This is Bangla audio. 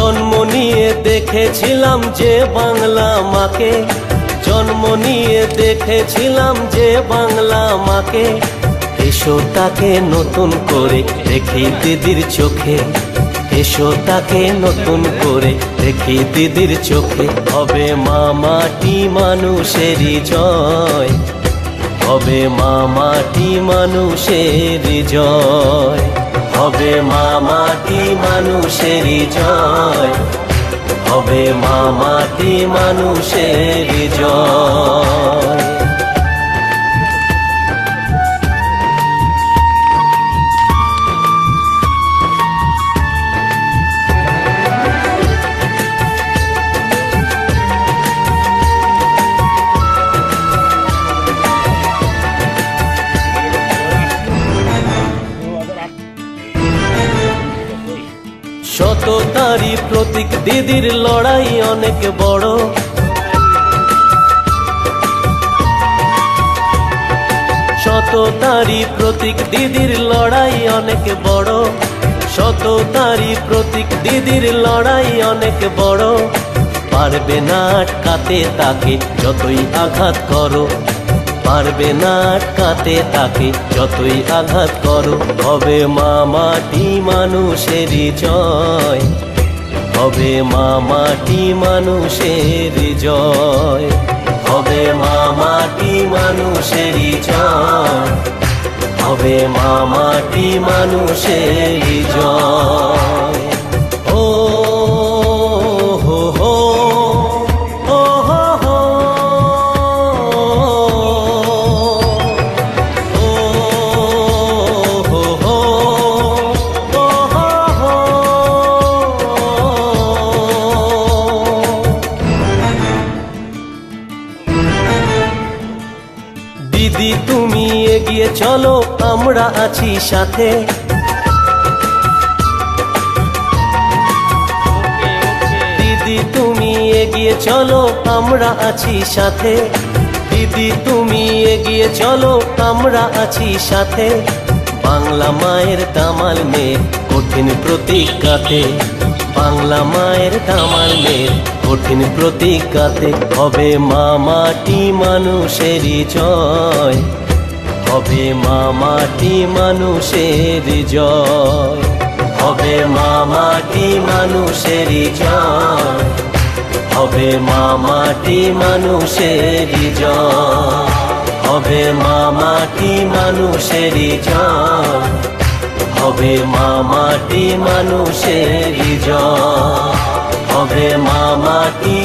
জন্ম নিয়ে দেখেছিলাম যে বাংলা মাকে, জন্ম নিয়ে দেখেছিলাম যে বাংলা মাকে। এসো তাকে নতুন করে দেখি দিদির চোখে, এসো তাকে নতুন করে দেখি দিদির চোখে। হবে মা মাটি মানুষেরই জয়, হবে মা মাটি মানুষেরই জয়, হবে মা মাটি মানুষেরই জয়, হবে মা মাটি মানুষেরই জয়। সততারই প্রতীক দিদির লড়াই অনেক বড়, সততারই প্রতীক দিদির লড়াই অনেক বড়, সততারই প্রতীক দিদির লড়াই অনেক বড়। পারবে না আটকাতে তাকে যতই আঘাত করো, পারবে না আটকাতে তাকে যতই আঘাত করো। হবে মা মাটি মানুষেরই জয়, হবে মা মাটি মানুষেরই জয়, হবে মা মাটি মানুষেরই জয়, হবে মা মাটি মানুষেরই জয়। ও হো হো দিদি তুমি এগিয়ে চলো, আমরা আছি সাথে। দিদি তুমি এগিয়ে চলো, আমরা আছি সাথে। দিদি তুমি এগিয়ে চলো, আমরা আছি সাথে। বাংলা মায়ের দামাল মেয়ে কঠিন প্রতিজ্ঞাতে, বাংলা মায়ের দামাল মেয়ে কঠিন প্রতিজ্ঞাতে। হবে মা মাটি মানুষেরই জয়, হবে মা মাটি মানুষেরই জয়, হবে মা মাটি মানুষেরই জয়, হবে মা মাটি মানুষেরই জয়, হবে মা মাটি মানুষেরই জয়, হবে মা মাটি মানুষেরই জয়, হবে মা মাটি।